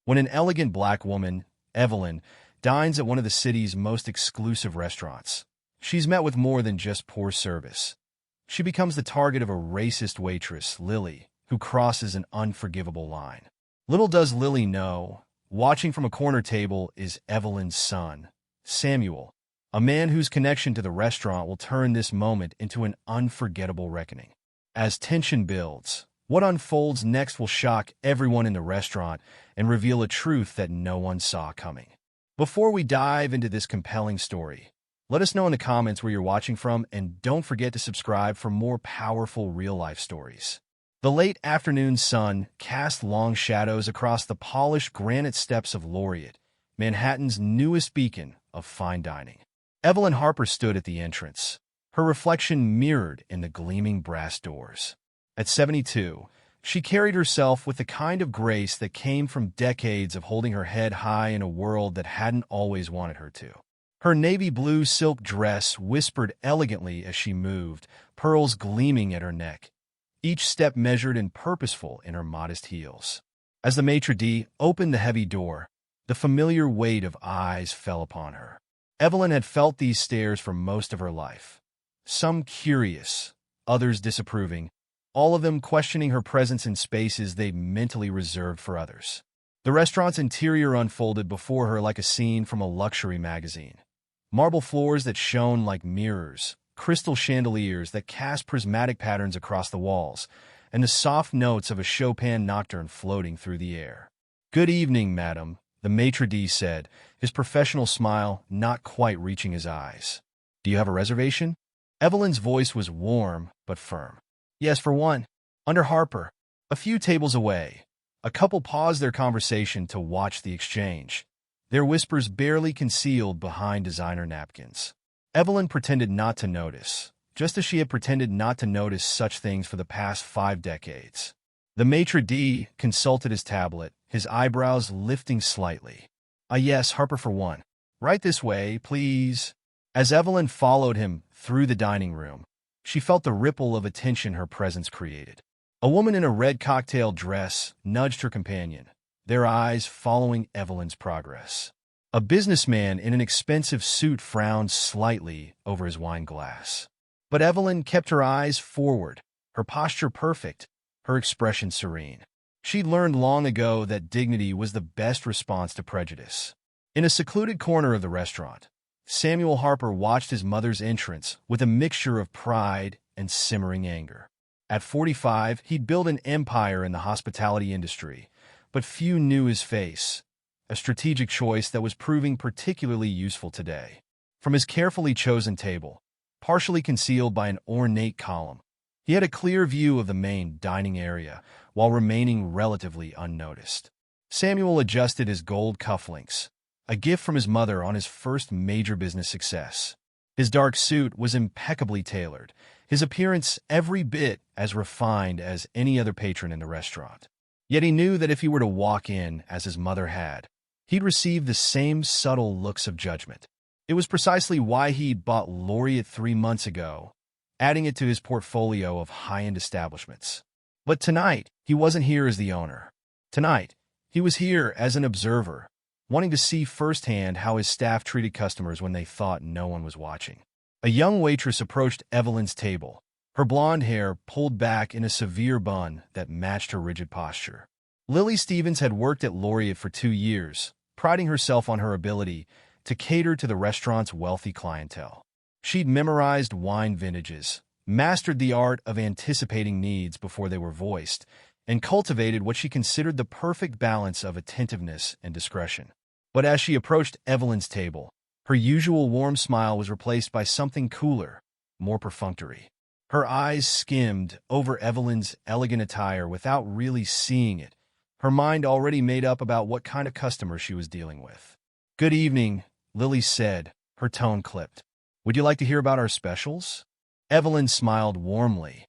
when an elegant black woman, Evelyn, dines at one of the city's most exclusive restaurants. She's met with more than just poor service. She becomes the target of a racist waitress, Lily, who crosses an unforgivable line. Little does Lily know, watching from a corner table is Evelyn's son, Samuel, a man whose connection to the restaurant will turn this moment into an unforgettable reckoning. As tension builds, what unfolds next will shock everyone in the restaurant and reveal a truth that no one saw coming. Before we dive into this compelling story, let us know in the comments where you're watching from, and don't forget to subscribe for more powerful real-life stories. The late afternoon sun cast long shadows across the polished granite steps of Laureate, Manhattan's newest beacon of fine dining. Evelyn Harper stood at the entrance, her reflection mirrored in the gleaming brass doors. At 72, she carried herself with the kind of grace that came from decades of holding her head high in a world that hadn't always wanted her to. Her navy blue silk dress whispered elegantly as she moved, pearls gleaming at her neck, each step measured and purposeful in her modest heels. As the maitre d' opened the heavy door, the familiar weight of eyes fell upon her. Evelyn had felt these stares for most of her life, some curious, others disapproving, all of them questioning her presence in spaces they mentally reserved for others. The restaurant's interior unfolded before her like a scene from a luxury magazine. Marble floors that shone like mirrors, crystal chandeliers that cast prismatic patterns across the walls, and the soft notes of a Chopin nocturne floating through the air. "Good evening, madam," the maitre d' said, his professional smile not quite reaching his eyes. "Do you have a reservation?" Evelyn's voice was warm but firm. "Yes, for one. Under Harper, a few tables away." A couple paused their conversation to watch the exchange, their whispers barely concealed behind designer napkins. Evelyn pretended not to notice, just as she had pretended not to notice such things for the past 5 decades. The maitre d' consulted his tablet, his eyebrows lifting slightly. Yes, Harper for one. Right this way, please." As Evelyn followed him through the dining room, she felt the ripple of attention her presence created. A woman in a red cocktail dress nudged her companion, their eyes following Evelyn's progress. A businessman in an expensive suit frowned slightly over his wine glass. But Evelyn kept her eyes forward, her posture perfect, her expression serene. She'd learned long ago that dignity was the best response to prejudice. In a secluded corner of the restaurant, Samuel Harper watched his mother's entrance with a mixture of pride and simmering anger. At 45, he'd built an empire in the hospitality industry, but few knew his face, a strategic choice that was proving particularly useful today. From his carefully chosen table, partially concealed by an ornate column, he had a clear view of the main dining area while remaining relatively unnoticed. Samuel adjusted his gold cufflinks, a gift from his mother on his first major business success. His dark suit was impeccably tailored, his appearance every bit as refined as any other patron in the restaurant. Yet he knew that if he were to walk in as his mother had, he'd receive the same subtle looks of judgment. It was precisely why he'd bought Laureate 3 months ago, adding it to his portfolio of high-end establishments. But tonight, he wasn't here as the owner. Tonight, he was here as an observer, wanting to see firsthand how his staff treated customers when they thought no one was watching. A young waitress approached Evelyn's table, her blonde hair pulled back in a severe bun that matched her rigid posture. Lily Stevens had worked at Laureate for 2 years, priding herself on her ability to cater to the restaurant's wealthy clientele. She'd memorized wine vintages, mastered the art of anticipating needs before they were voiced, and cultivated what she considered the perfect balance of attentiveness and discretion. But as she approached Evelyn's table, her usual warm smile was replaced by something cooler, more perfunctory. Her eyes skimmed over Evelyn's elegant attire without really seeing it, her mind already made up about what kind of customer she was dealing with. "Good evening," Lily said, her tone clipped. "Would you like to hear about our specials?" Evelyn smiled warmly,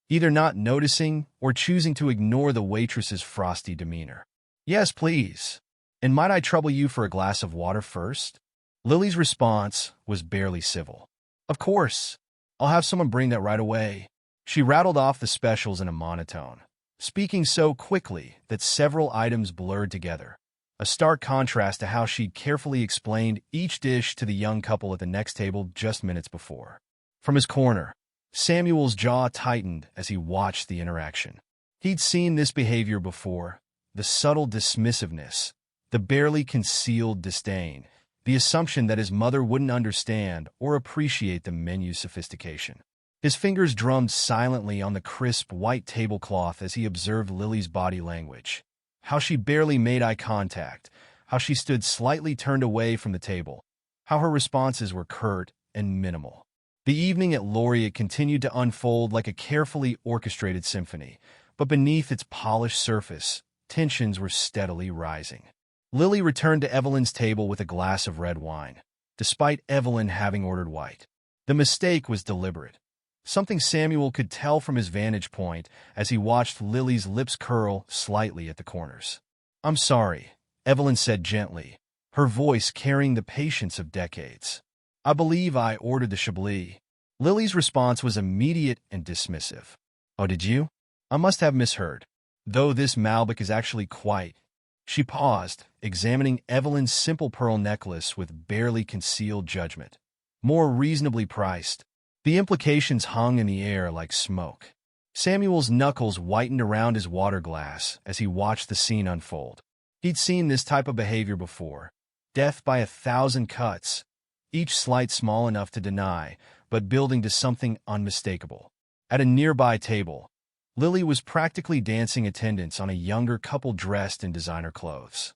either not noticing or choosing to ignore the waitress's frosty demeanor. "Yes, please. And might I trouble you for a glass of water first?" Lily's response was barely civil. "Of course. I'll have someone bring that right away." She rattled off the specials in a monotone, speaking so quickly that several items blurred together, a stark contrast to how she'd carefully explained each dish to the young couple at the next table just minutes before. From his corner, Samuel's jaw tightened as he watched the interaction. He'd seen this behavior before, the subtle dismissiveness, the barely concealed disdain, the assumption that his mother wouldn't understand or appreciate the menu's sophistication. His fingers drummed silently on the crisp white tablecloth as he observed Lily's body language. How she barely made eye contact, how she stood slightly turned away from the table, how her responses were curt and minimal. The evening at Laureate continued to unfold like a carefully orchestrated symphony, but beneath its polished surface, tensions were steadily rising. Lily returned to Evelyn's table with a glass of red wine, despite Evelyn having ordered white. The mistake was deliberate, something Samuel could tell from his vantage point as he watched Lily's lips curl slightly at the corners. "I'm sorry," Evelyn said gently, her voice carrying the patience of decades. "I believe I ordered the Chablis." Lily's response was immediate and dismissive. "Oh, did you? I must have misheard. Though this Malbec is actually quite—" She paused, examining Evelyn's simple pearl necklace with barely concealed judgment. More reasonably priced. The implications hung in the air like smoke. Samuel's knuckles whitened around his water glass as he watched the scene unfold. He'd seen this type of behavior before. Death by 1,000 cuts, each slight small enough to deny, but building to something unmistakable. At a nearby table, Lily was practically dancing attendance on a younger couple dressed in designer clothes.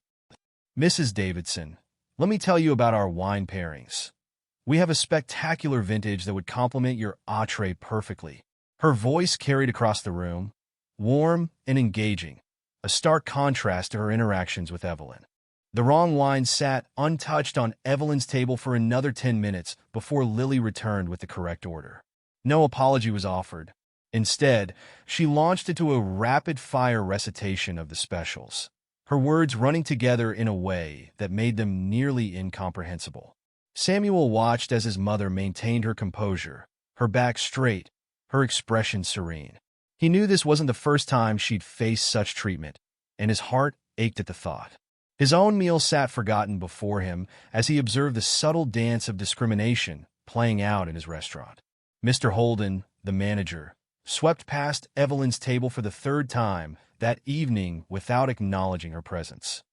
"Mrs. Davidson, let me tell you about our wine pairings. We have a spectacular vintage that would complement your entree perfectly." Her voice carried across the room, warm and engaging, a stark contrast to her interactions with Evelyn. The wrong wine sat untouched on Evelyn's table for another 10 minutes before Lily returned with the correct order. No apology was offered. Instead, she launched into a rapid-fire recitation of the specials, her words running together in a way that made them nearly incomprehensible. Samuel watched as his mother maintained her composure, her back straight, her expression serene. He knew this wasn't the first time she'd faced such treatment, and his heart ached at the thought. His own meal sat forgotten before him as he observed the subtle dance of discrimination playing out in his restaurant. Mr. Holden, the manager, swept past Evelyn's table for the third time that evening without acknowledging her presence.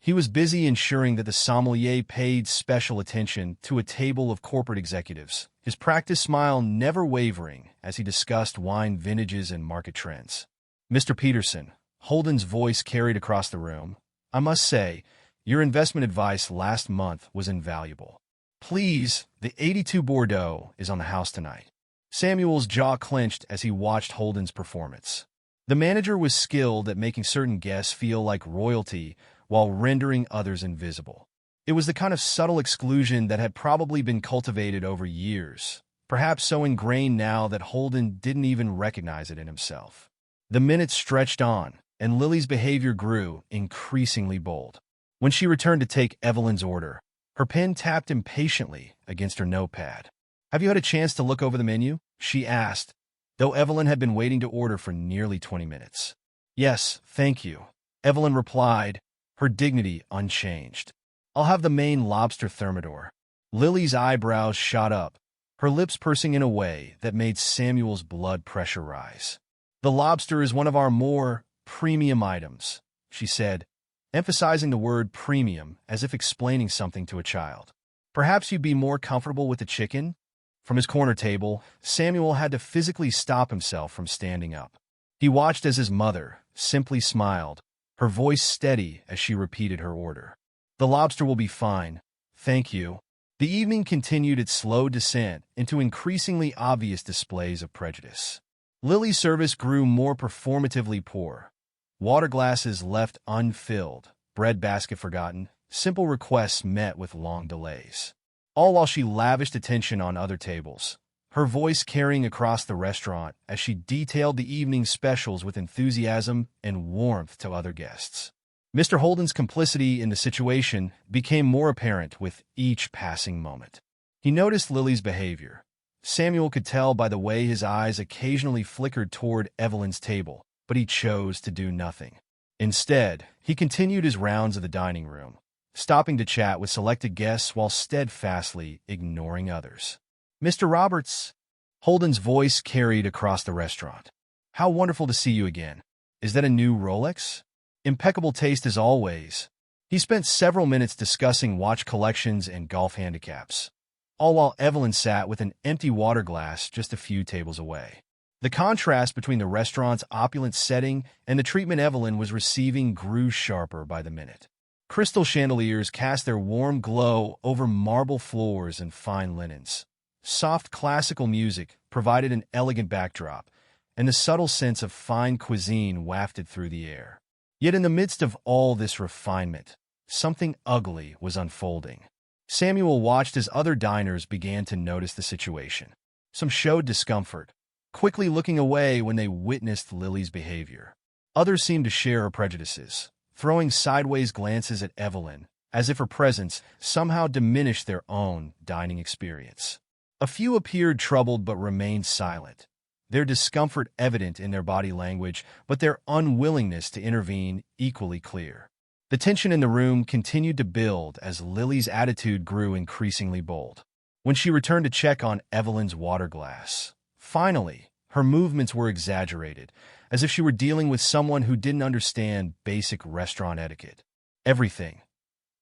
He was busy ensuring that the sommelier paid special attention to a table of corporate executives, his practiced smile never wavering as he discussed wine vintages and market trends. "Mr. Peterson," Holden's voice carried across the room, "I must say, your investment advice last month was invaluable. Please, the 82 Bordeaux is on the house tonight." Samuel's jaw clenched as he watched Holden's performance. The manager was skilled at making certain guests feel like royalty while rendering others invisible. It was the kind of subtle exclusion that had probably been cultivated over years, perhaps so ingrained now that Holden didn't even recognize it in himself. The minutes stretched on, and Lily's behavior grew increasingly bold. When she returned to take Evelyn's order, her pen tapped impatiently against her notepad. "Have you had a chance to look over the menu?" she asked, though Evelyn had been waiting to order for nearly 20 minutes. "Yes, thank you," Evelyn replied, her dignity unchanged. "I'll have the Maine lobster thermidor." Lily's eyebrows shot up, her lips pursing in a way that made Samuel's blood pressure rise. "The lobster is one of our more premium items," she said, emphasizing the word premium as if explaining something to a child. "Perhaps you'd be more comfortable with the chicken?" From his corner table, Samuel had to physically stop himself from standing up. He watched as his mother simply smiled, her voice steady as she repeated her order. "The lobster will be fine, thank you." The evening continued its slow descent into increasingly obvious displays of prejudice. Lily's service grew more performatively poor. Water glasses left unfilled, bread basket forgotten, simple requests met with long delays. All while she lavished attention on other tables, her voice carrying across the restaurant as she detailed the evening's specials with enthusiasm and warmth to other guests. Mr. Holden's complicity in the situation became more apparent with each passing moment. He noticed Lily's behavior. Samuel could tell by the way his eyes occasionally flickered toward Evelyn's table, but he chose to do nothing. Instead, he continued his rounds of the dining room, stopping to chat with selected guests while steadfastly ignoring others. "Mr. Roberts," Holden's voice carried across the restaurant. "How wonderful to see you again. Is that a new Rolex? Impeccable taste as always." He spent several minutes discussing watch collections and golf handicaps, all while Evelyn sat with an empty water glass just a few tables away. The contrast between the restaurant's opulent setting and the treatment Evelyn was receiving grew sharper by the minute. Crystal chandeliers cast their warm glow over marble floors and fine linens. Soft classical music provided an elegant backdrop, and the subtle sense of fine cuisine wafted through the air. Yet in the midst of all this refinement, something ugly was unfolding. Samuel watched as other diners began to notice the situation. Some showed discomfort, quickly looking away when they witnessed Lily's behavior. Others seemed to share her prejudices, throwing sideways glances at Evelyn, as if her presence somehow diminished their own dining experience. A few appeared troubled but remained silent, their discomfort evident in their body language, but their unwillingness to intervene equally clear. The tension in the room continued to build as Lily's attitude grew increasingly bold. When she returned to check on Evelyn's water glass, finally, her movements were exaggerated, as if she were dealing with someone who didn't understand basic restaurant etiquette. "Everything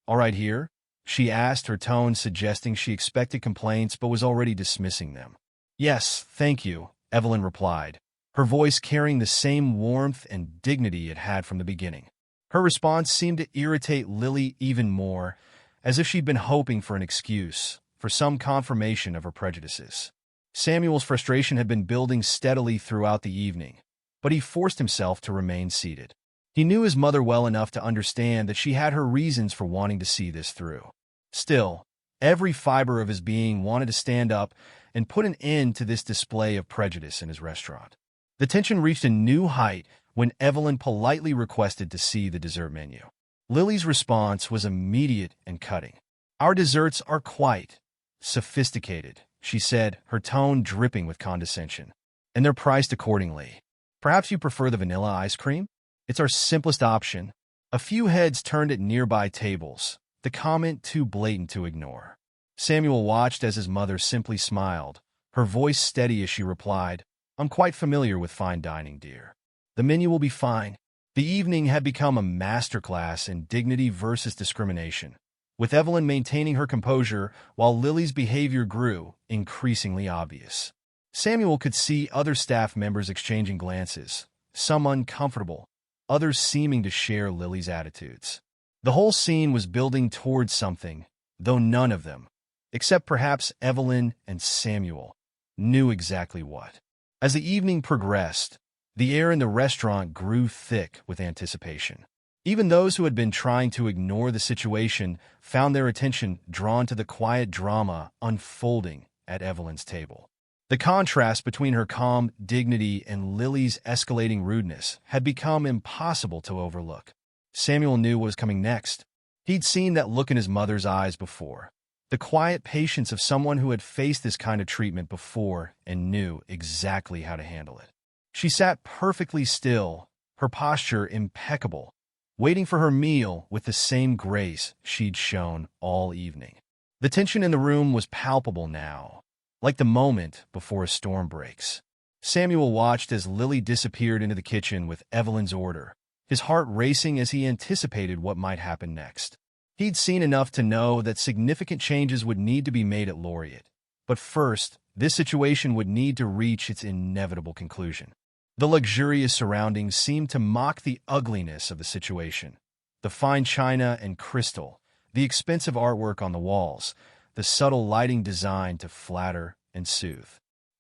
all right here?" she asked, her tone suggesting she expected complaints but was already dismissing them. "Yes, thank you," Evelyn replied, her voice carrying the same warmth and dignity it had from the beginning. Her response seemed to irritate Lily even more, as if she'd been hoping for an excuse, for some confirmation of her prejudices. Samuel's frustration had been building steadily throughout the evening, but he forced himself to remain seated. He knew his mother well enough to understand that she had her reasons for wanting to see this through. Still, every fiber of his being wanted to stand up and put an end to this display of prejudice in his restaurant. The tension reached a new height when Evelyn politely requested to see the dessert menu. Lily's response was immediate and cutting. "Our desserts are quite sophisticated," she said, her tone dripping with condescension, "and they're priced accordingly. Perhaps you prefer the vanilla ice cream? It's our simplest option." A few heads turned at nearby tables, the comment too blatant to ignore. Samuel watched as his mother simply smiled, her voice steady as she replied, "I'm quite familiar with fine dining, dear. The menu will be fine." The evening had become a masterclass in dignity versus discrimination, with Evelyn maintaining her composure while Lily's behavior grew increasingly obvious. Samuel could see other staff members exchanging glances, some uncomfortable, others seeming to share Lily's attitudes. The whole scene was building towards something, though none of them, except perhaps Evelyn and Samuel, knew exactly what. As the evening progressed, the air in the restaurant grew thick with anticipation. Even those who had been trying to ignore the situation found their attention drawn to the quiet drama unfolding at Evelyn's table. The contrast between her calm dignity and Lily's escalating rudeness had become impossible to overlook. Samuel knew what was coming next. He'd seen that look in his mother's eyes before, the quiet patience of someone who had faced this kind of treatment before and knew exactly how to handle it. She sat perfectly still, her posture impeccable, waiting for her meal with the same grace she'd shown all evening. The tension in the room was palpable now, like the moment before a storm breaks. Samuel watched as Lily disappeared into the kitchen with Evelyn's order, his heart racing as he anticipated what might happen next. He'd seen enough to know that significant changes would need to be made at Laureate, but first, this situation would need to reach its inevitable conclusion. The luxurious surroundings seemed to mock the ugliness of the situation. The fine china and crystal, the expensive artwork on the walls, the subtle lighting designed to flatter and soothe.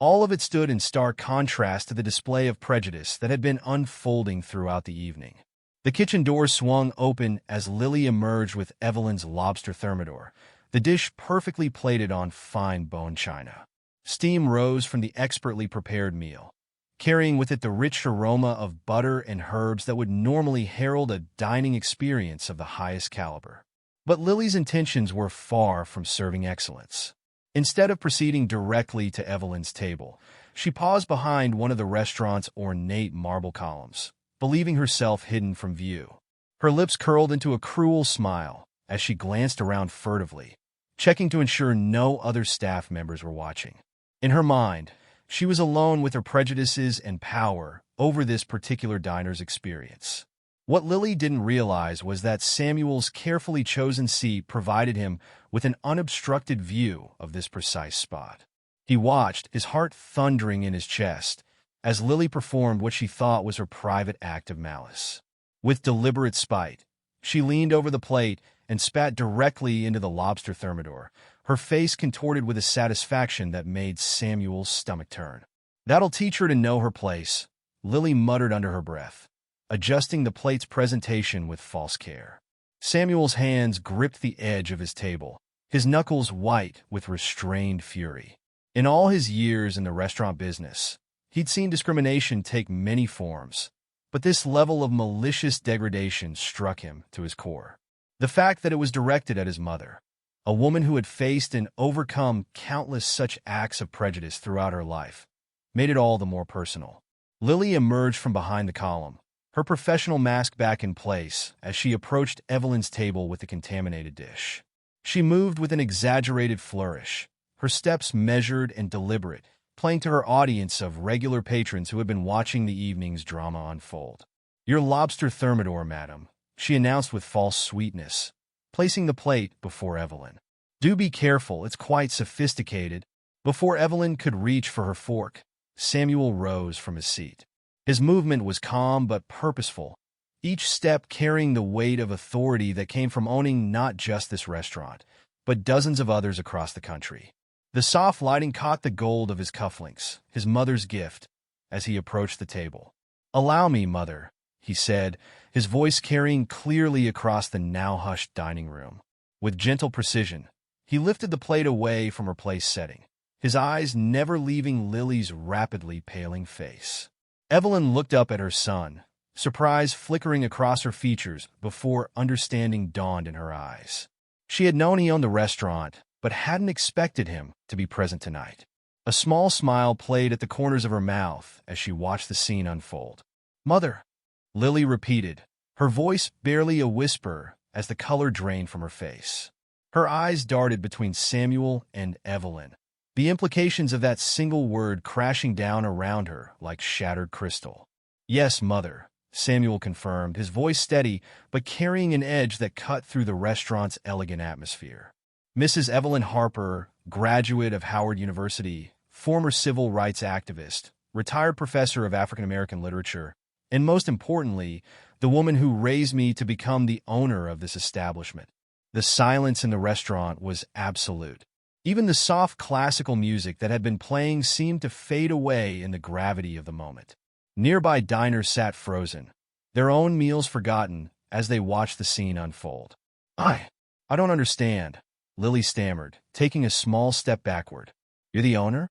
All of it stood in stark contrast to the display of prejudice that had been unfolding throughout the evening. The kitchen door swung open as Lily emerged with Evelyn's lobster thermidor, the dish perfectly plated on fine bone china. Steam rose from the expertly prepared meal, carrying with it the rich aroma of butter and herbs that would normally herald a dining experience of the highest caliber. But Lily's intentions were far from serving excellence. Instead of proceeding directly to Evelyn's table, she paused behind one of the restaurant's ornate marble columns, believing herself hidden from view. Her lips curled into a cruel smile as she glanced around furtively, checking to ensure no other staff members were watching. In her mind, she was alone with her prejudices and power over this particular diner's experience. What Lily didn't realize was that Samuel's carefully chosen seat provided him with an unobstructed view of this precise spot. He watched, his heart thundering in his chest, as Lily performed what she thought was her private act of malice. With deliberate spite, she leaned over the plate and spat directly into the lobster thermidor, her face contorted with a satisfaction that made Samuel's stomach turn. "That'll teach her to know her place," Lily muttered under her breath, adjusting the plate's presentation with false care. Samuel's hands gripped the edge of his table, his knuckles white with restrained fury. In all his years in the restaurant business, he'd seen discrimination take many forms, but this level of malicious degradation struck him to his core. The fact that it was directed at his mother, a woman who had faced and overcome countless such acts of prejudice throughout her life, made it all the more personal. Lily emerged from behind the column, her professional mask back in place as she approached Evelyn's table with the contaminated dish. She moved with an exaggerated flourish, her steps measured and deliberate, playing to her audience of regular patrons who had been watching the evening's drama unfold. "Your lobster thermidor, madam," she announced with false sweetness, placing the plate before Evelyn. "Do be careful, it's quite sophisticated." Before Evelyn could reach for her fork, Samuel rose from his seat. His movement was calm but purposeful, each step carrying the weight of authority that came from owning not just this restaurant, but dozens of others across the country. The soft lighting caught the gold of his cufflinks, his mother's gift, as he approached the table. "Allow me, mother," he said, his voice carrying clearly across the now-hushed dining room. With gentle precision, he lifted the plate away from her place setting, his eyes never leaving Lily's rapidly paling face. Evelyn looked up at her son, surprise flickering across her features before understanding dawned in her eyes. She had known he owned the restaurant, but hadn't expected him to be present tonight. A small smile played at the corners of her mouth as she watched the scene unfold. "Mother," Lily repeated, her voice barely a whisper as the color drained from her face. Her eyes darted between Samuel and Evelyn, the implications of that single word crashing down around her like shattered crystal. "Yes, mother," Samuel confirmed, his voice steady but carrying an edge that cut through the restaurant's elegant atmosphere. Mrs. Evelyn Harper, graduate of Howard University, former civil rights activist, retired professor of African American literature, and most importantly, the woman who raised me to become the owner of this establishment. The silence in the restaurant was absolute. Even the soft classical music that had been playing seemed to fade away in the gravity of the moment. Nearby diners sat frozen, their own meals forgotten as they watched the scene unfold. I don't understand," Lily stammered, taking a small step backward. "You're the owner?"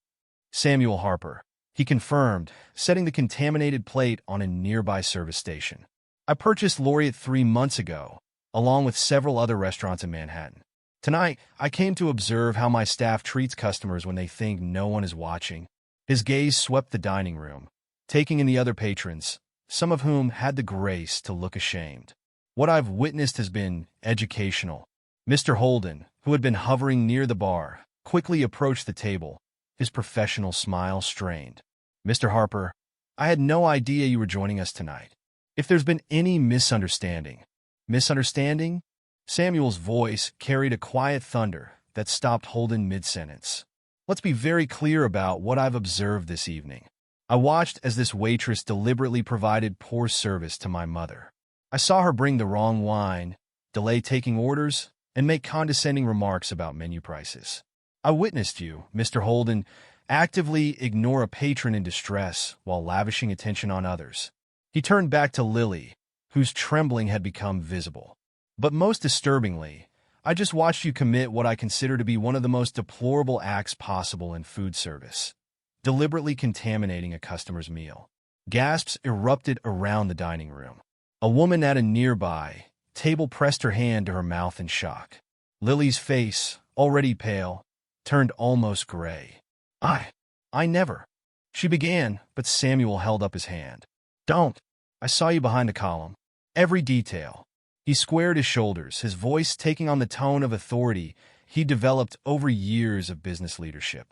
"Samuel Harper," he confirmed, setting the contaminated plate on a nearby service station. "I purchased Laureate 3 months ago, along with several other restaurants in Manhattan. Tonight, I came to observe how my staff treats customers when they think no one is watching." His gaze swept the dining room, taking in the other patrons, some of whom had the grace to look ashamed. "What I've witnessed has been educational." Mr. Holden, who had been hovering near the bar, quickly approached the table, his professional smile strained. "Mr. Harper, I had no idea you were joining us tonight. If there's been any misunderstanding..." "Misunderstanding?" Samuel's voice carried a quiet thunder that stopped Holden mid-sentence. "Let's be very clear about what I've observed this evening. I watched as this waitress deliberately provided poor service to my mother. I saw her bring the wrong wine, delay taking orders, and make condescending remarks about menu prices. I witnessed you, Mr. Holden, actively ignore a patron in distress while lavishing attention on others." He turned back to Lily, whose trembling had become visible. "But most disturbingly, I just watched you commit what I consider to be one of the most deplorable acts possible in food service, deliberately contaminating a customer's meal." Gasps erupted around the dining room. A woman at a nearby table pressed her hand to her mouth in shock. Lily's face, already pale, turned almost gray. I never," she began, but Samuel held up his hand. "Don't." I saw you behind the column. Every detail. He squared his shoulders, his voice taking on the tone of authority he developed over years of business leadership.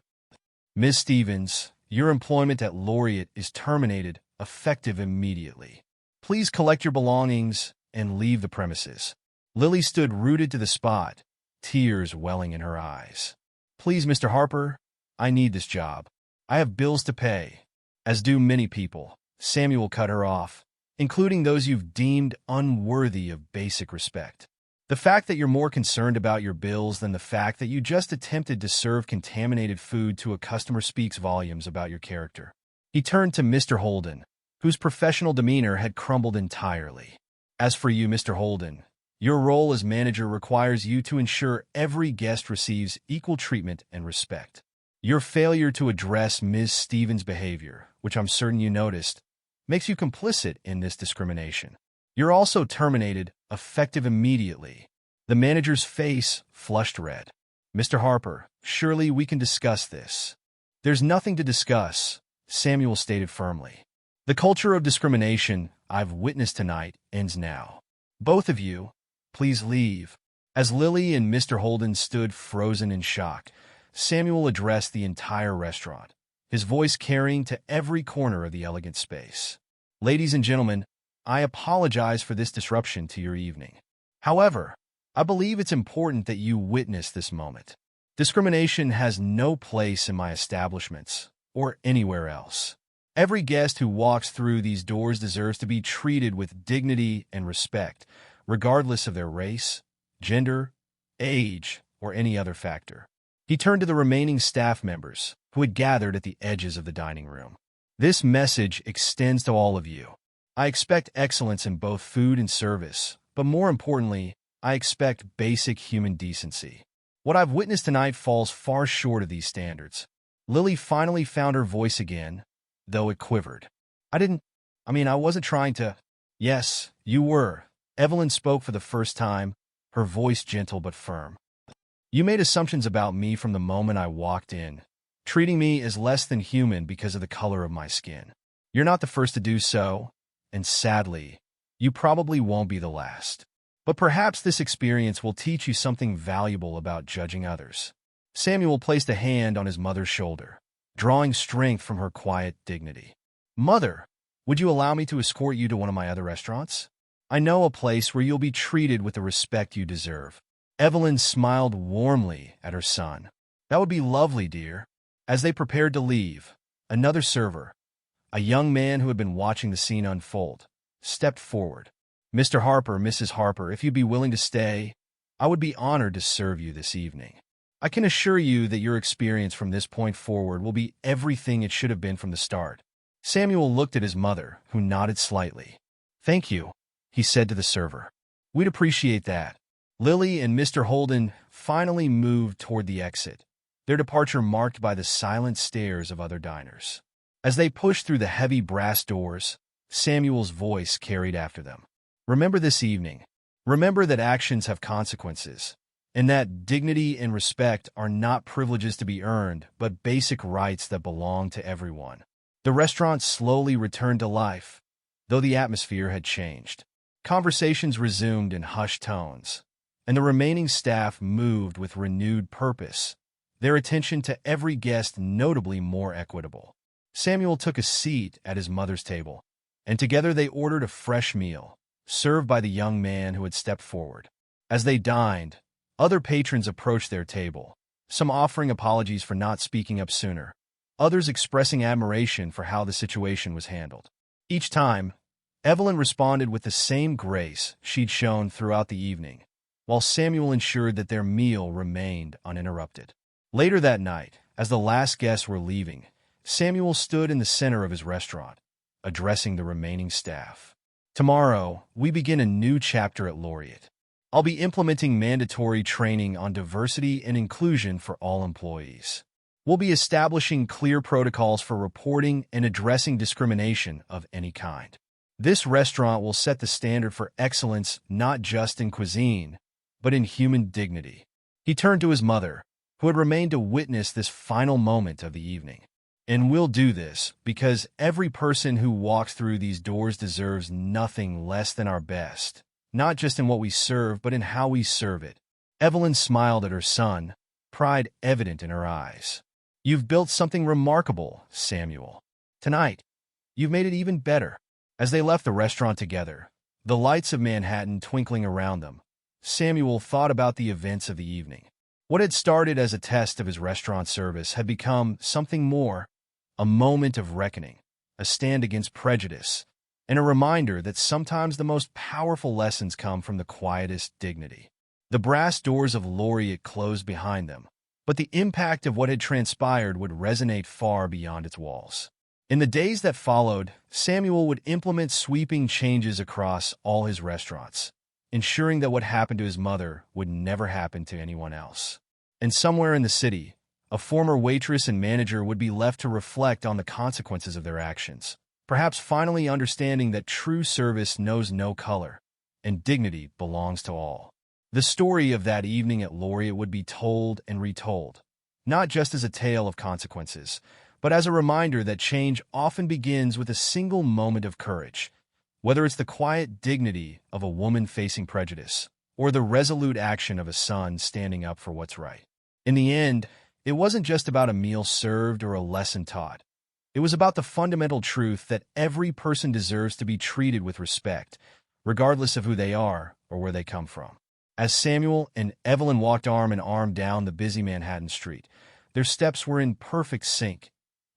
Ms. Stevens, your employment at Laureate is terminated, effective immediately. Please collect your belongings and leave the premises. Lily stood rooted to the spot, tears welling in her eyes. Please, Mr. Harper, I need this job. I have bills to pay. As do many people. Samuel cut her off, including those you've deemed unworthy of basic respect. The fact that you're more concerned about your bills than the fact that you just attempted to serve contaminated food to a customer speaks volumes about your character. He turned to Mr. Holden, whose professional demeanor had crumbled entirely. As for you, Mr. Holden, your role as manager requires you to ensure every guest receives equal treatment and respect. Your failure to address Ms. Stevens' behavior, which I'm certain you noticed, makes you complicit in this discrimination. You're also terminated, effective immediately. The manager's face flushed red. Mr. Harper, surely we can discuss this. There's nothing to discuss, Samuel stated firmly. The culture of discrimination I've witnessed tonight ends now. Both of you, please leave. As Lily and Mr. Holden stood frozen in shock, Samuel addressed the entire restaurant, his voice carrying to every corner of the elegant space. Ladies and gentlemen, I apologize for this disruption to your evening. However, I believe it's important that you witness this moment. Discrimination has no place in my establishments or anywhere else. Every guest who walks through these doors deserves to be treated with dignity and respect, regardless of their race, gender, age, or any other factor. He turned to the remaining staff members, who had gathered at the edges of the dining room. This message extends to all of you. I expect excellence in both food and service, but more importantly, I expect basic human decency. What I've witnessed tonight falls far short of these standards. Lily finally found her voice again, though it quivered. I wasn't trying to... Yes, you were. Evelyn spoke for the first time, her voice gentle but firm. You made assumptions about me from the moment I walked in, treating me as less than human because of the color of my skin. You're not the first to do so, and sadly, you probably won't be the last. But perhaps this experience will teach you something valuable about judging others. Samuel placed a hand on his mother's shoulder, drawing strength from her quiet dignity. Mother, would you allow me to escort you to one of my other restaurants? I know a place where you'll be treated with the respect you deserve. Evelyn smiled warmly at her son. That would be lovely, dear. As they prepared to leave, another server, a young man who had been watching the scene unfold, stepped forward. Mr. Harper, Mrs. Harper, if you'd be willing to stay, I would be honored to serve you this evening. I can assure you that your experience from this point forward will be everything it should have been from the start. Samuel looked at his mother, who nodded slightly. Thank you, he said to the server. We'd appreciate that. Lily and Mr. Holden finally moved toward the exit, their departure marked by the silent stares of other diners. As they pushed through the heavy brass doors, Samuel's voice carried after them. Remember this evening. Remember that actions have consequences, and that dignity and respect are not privileges to be earned, but basic rights that belong to everyone. The restaurant slowly returned to life, though the atmosphere had changed. Conversations resumed in hushed tones, and the remaining staff moved with renewed purpose, their attention to every guest notably more equitable. Samuel took a seat at his mother's table, and together they ordered a fresh meal, served by the young man who had stepped forward. As they dined, other patrons approached their table, some offering apologies for not speaking up sooner, others expressing admiration for how the situation was handled. Each time, Evelyn responded with the same grace she'd shown throughout the evening, while Samuel ensured that their meal remained uninterrupted. Later that night, as the last guests were leaving, Samuel stood in the center of his restaurant, addressing the remaining staff. Tomorrow, we begin a new chapter at Laureate. I'll be implementing mandatory training on diversity and inclusion for all employees. We'll be establishing clear protocols for reporting and addressing discrimination of any kind. This restaurant will set the standard for excellence not just in cuisine, but in human dignity. He turned to his mother, who had remained to witness this final moment of the evening. And we'll do this because every person who walks through these doors deserves nothing less than our best, not just in what we serve, but in how we serve it. Evelyn smiled at her son, pride evident in her eyes. You've built something remarkable, Samuel. Tonight, you've made it even better. As they left the restaurant together, the lights of Manhattan twinkling around them, Samuel thought about the events of the evening. What had started as a test of his restaurant service had become something more, a moment of reckoning, a stand against prejudice, and a reminder that sometimes the most powerful lessons come from the quietest dignity. The brass doors of Laureate closed behind them, but the impact of what had transpired would resonate far beyond its walls. In the days that followed, Samuel would implement sweeping changes across all his restaurants, ensuring that what happened to his mother would never happen to anyone else. And somewhere in the city, a former waitress and manager would be left to reflect on the consequences of their actions, perhaps finally understanding that true service knows no color, and dignity belongs to all. The story of that evening at Laureate would be told and retold, not just as a tale of consequences, but as a reminder that change often begins with a single moment of courage, whether it's the quiet dignity of a woman facing prejudice or the resolute action of a son standing up for what's right. In the end, it wasn't just about a meal served or a lesson taught. It was about the fundamental truth that every person deserves to be treated with respect, regardless of who they are or where they come from. As Samuel and Evelyn walked arm in arm down the busy Manhattan street, their steps were in perfect sync,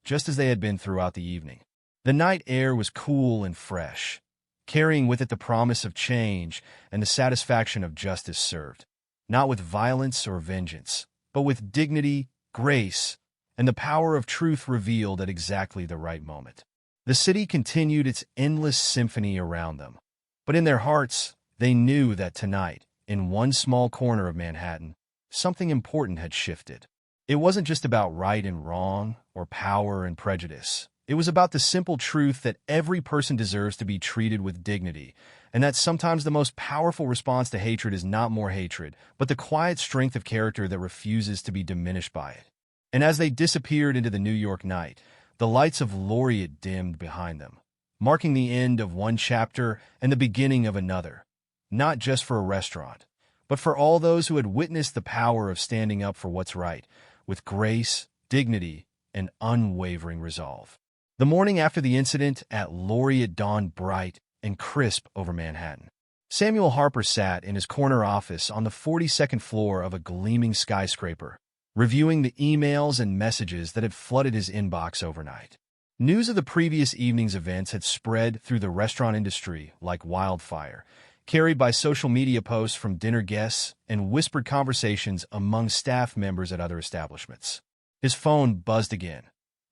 just as they had been throughout the evening. The night air was cool and fresh, carrying with it the promise of change and the satisfaction of justice served, not with violence or vengeance, but with dignity, grace, and the power of truth revealed at exactly the right moment. The city continued its endless symphony around them, but in their hearts, they knew that tonight, in one small corner of Manhattan, something important had shifted. It wasn't just about right and wrong, or power and prejudice. It was about the simple truth that every person deserves to be treated with dignity, and that sometimes the most powerful response to hatred is not more hatred, but the quiet strength of character that refuses to be diminished by it. And as they disappeared into the New York night, the lights of Laureate dimmed behind them, marking the end of one chapter and the beginning of another, not just for a restaurant, but for all those who had witnessed the power of standing up for what's right, with grace, dignity, and unwavering resolve. The morning after the incident at Laureate dawned bright and crisp over Manhattan. Samuel Harper sat in his corner office on the 42nd floor of a gleaming skyscraper, reviewing the emails and messages that had flooded his inbox overnight. News of the previous evening's events had spread through the restaurant industry like wildfire, carried by social media posts from dinner guests and whispered conversations among staff members at other establishments. His phone buzzed again.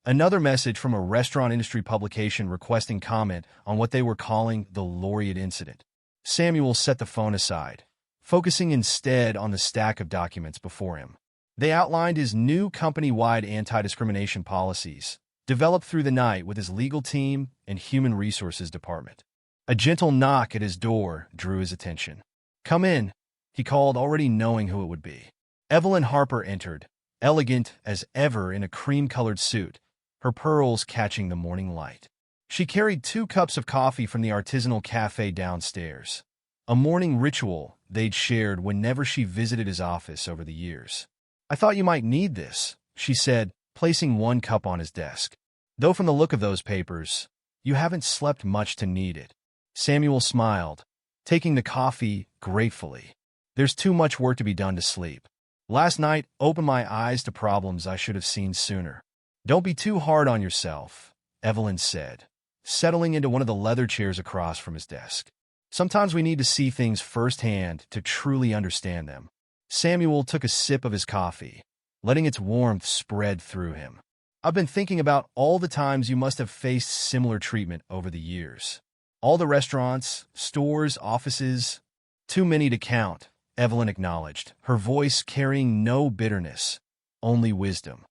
Another message from a restaurant industry publication requesting comment on what they were calling the Laureate incident. Samuel set the phone aside, focusing instead on the stack of documents before him. They outlined his new company-wide anti-discrimination policies, developed through the night with his legal team and human resources department. A gentle knock at his door drew his attention. "Come in," he called, already knowing who it would be. Evelyn Harper entered, elegant as ever in a cream-colored suit, her pearls catching the morning light. She carried 2 cups of coffee from the artisanal cafe downstairs, a morning ritual they'd shared whenever she visited his office over the years. "I thought you might need this," she said, placing 1 cup on his desk. "Though from the look of those papers, you haven't slept much to need it." Samuel smiled, taking the coffee gratefully. "There's too much work to be done to sleep. Last night opened my eyes to problems I should have seen sooner." "Don't be too hard on yourself," Evelyn said, settling into one of the leather chairs across from his desk. "Sometimes we need to see things firsthand to truly understand them." Samuel took a sip of his coffee, letting its warmth spread through him. "I've been thinking about all the times you must have faced similar treatment over the years. All the restaurants, stores, offices. Too many to count," Evelyn acknowledged, her voice carrying no bitterness, only wisdom.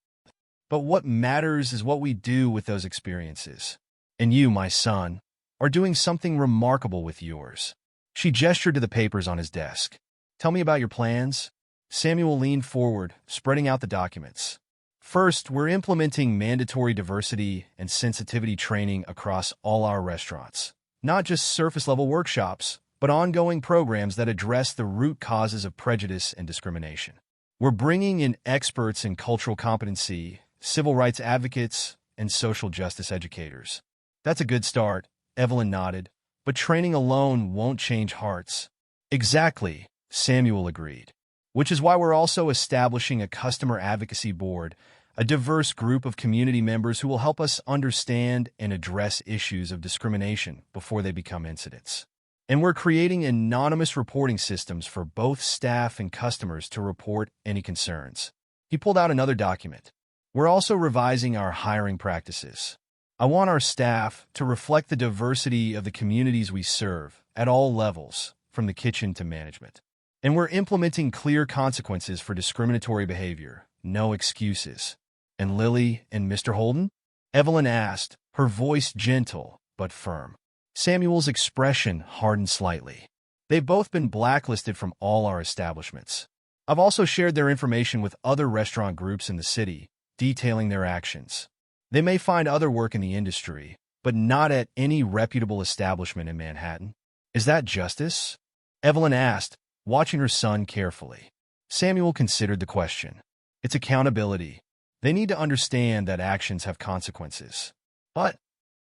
"But what matters is what we do with those experiences. And you, my son, are doing something remarkable with yours." She gestured to the papers on his desk. "Tell me about your plans." Samuel leaned forward, spreading out the documents. First, we're implementing mandatory diversity and sensitivity training across all our restaurants. Not just surface-level workshops, but ongoing programs that address the root causes of prejudice and discrimination. We're bringing in experts in cultural competency, civil rights advocates, and social justice educators. That's a good start, Evelyn nodded, but training alone won't change hearts. Exactly, Samuel agreed. Which is why we're also establishing a customer advocacy board, a diverse group of community members who will help us understand and address issues of discrimination before they become incidents. And we're creating anonymous reporting systems for both staff and customers to report any concerns. He pulled out another document. We're also revising our hiring practices. I want our staff to reflect the diversity of the communities we serve at all levels, from the kitchen to management. And we're implementing clear consequences for discriminatory behavior, no excuses. And Lily and Mr. Holden? Evelyn asked, her voice gentle but firm. Samuel's expression hardened slightly. They've both been blacklisted from all our establishments. I've also shared their information with other restaurant groups in the city, detailing their actions. They may find other work in the industry, but not at any reputable establishment in Manhattan. Is that justice? Evelyn asked, watching her son carefully. Samuel considered the question. It's accountability. They need to understand that actions have consequences. But,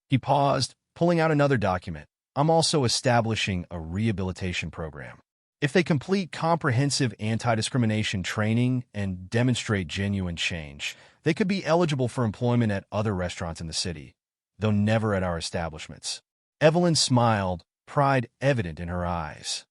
he paused, pulling out another document. I'm also establishing a rehabilitation program. If they complete comprehensive anti-discrimination training and demonstrate genuine change, they could be eligible for employment at other restaurants in the city, though never at our establishments. Evelyn smiled, pride evident in her eyes.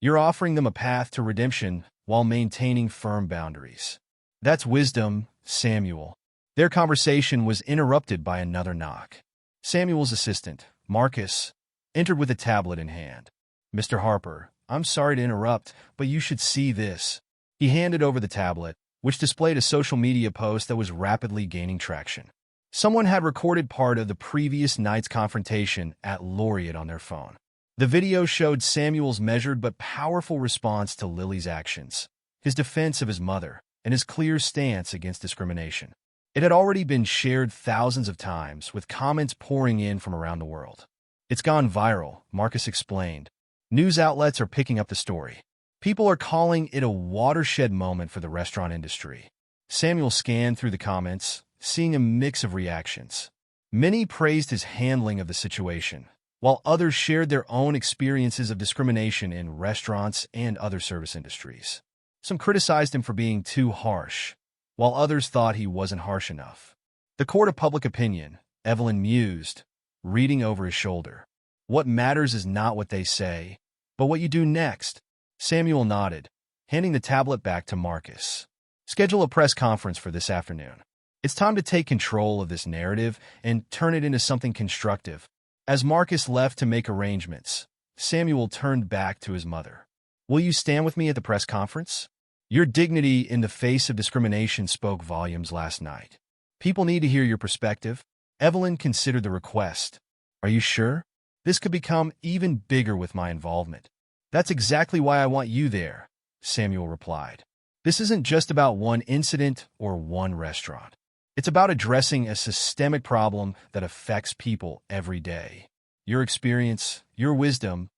You're offering them a path to redemption while maintaining firm boundaries. That's wisdom, Samuel. Their conversation was interrupted by another knock. Samuel's assistant, Marcus, entered with a tablet in hand. Mr. Harper, I'm sorry to interrupt, but you should see this. He handed over the tablet, which displayed a social media post that was rapidly gaining traction. Someone had recorded part of the previous night's confrontation at Laureate on their phone. The video showed Samuel's measured but powerful response to Lily's actions, his defense of his mother, and his clear stance against discrimination. It had already been shared thousands of times, with comments pouring in from around the world. It's gone viral, Marcus explained. News outlets are picking up the story. People are calling it a watershed moment for the restaurant industry. Samuel scanned through the comments, seeing a mix of reactions. Many praised his handling of the situation, while others shared their own experiences of discrimination in restaurants and other service industries. Some criticized him for being too harsh, while others thought he wasn't harsh enough. The court of public opinion, Evelyn mused, reading over his shoulder. What matters is not what they say, but what you do next. Samuel nodded, handing the tablet back to Marcus. Schedule a press conference for this afternoon. It's time to take control of this narrative and turn it into something constructive. As Marcus left to make arrangements, Samuel turned back to his mother. Will you stand with me at the press conference? Your dignity in the face of discrimination spoke volumes last night. People need to hear your perspective. Evelyn considered the request. Are you sure? This could become even bigger with my involvement. That's exactly why I want you there, Samuel replied. This isn't just about one incident or one restaurant. It's about addressing a systemic problem that affects people every day. Your experience, your wisdom,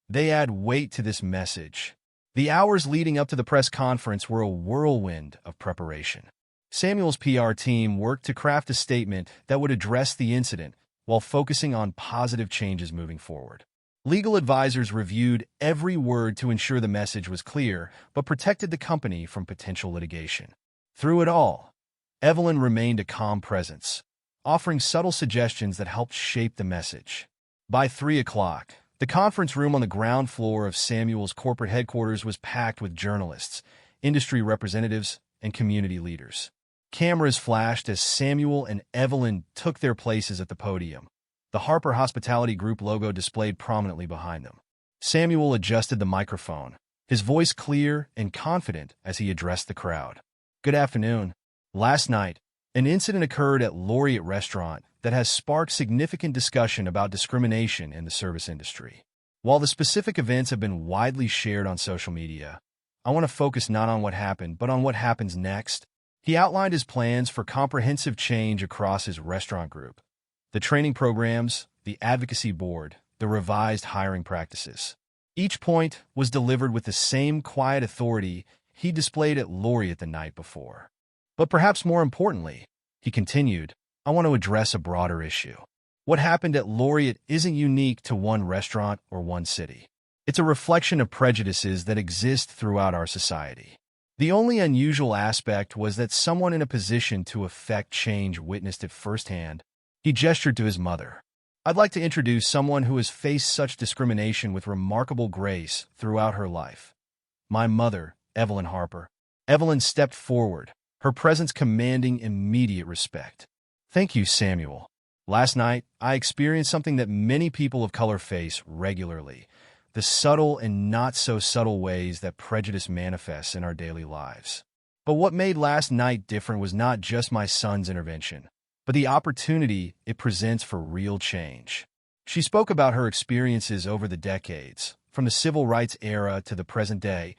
they add weight to this message. The hours leading up to the press conference were a whirlwind of preparation. Samuel's PR team worked to craft a statement that would address the incident while focusing on positive changes moving forward. Legal advisors reviewed every word to ensure the message was clear, but protected the company from potential litigation. Through it all, Evelyn remained a calm presence, offering subtle suggestions that helped shape the message. By 3 o'clock, the conference room on the ground floor of Samuel's corporate headquarters was packed with journalists, industry representatives, and community leaders. Cameras flashed as Samuel and Evelyn took their places at the podium, the Harper Hospitality Group logo displayed prominently behind them. Samuel adjusted the microphone, his voice clear and confident as he addressed the crowd. Good afternoon. Last night, an incident occurred at Laureate Restaurant that has sparked significant discussion about discrimination in the service industry. While the specific events have been widely shared on social media, I want to focus not on what happened, but on what happens next. He outlined his plans for comprehensive change across his restaurant group: the training programs, the advocacy board, the revised hiring practices. Each point was delivered with the same quiet authority he displayed at Laureate the night before. But perhaps more importantly, he continued, I want to address a broader issue. What happened at Laureate isn't unique to one restaurant or one city. It's a reflection of prejudices that exist throughout our society. The only unusual aspect was that someone in a position to effect change witnessed it firsthand. He gestured to his mother. I'd like to introduce someone who has faced such discrimination with remarkable grace throughout her life. My mother, Evelyn Harper. Evelyn stepped forward, her presence commanding immediate respect. Thank you, Samuel. Last night, I experienced something that many people of color face regularly: the subtle and not-so-subtle ways that prejudice manifests in our daily lives. But what made last night different was not just my son's intervention, but the opportunity it presents for real change. She spoke about her experiences over the decades, from the civil rights era to the present day,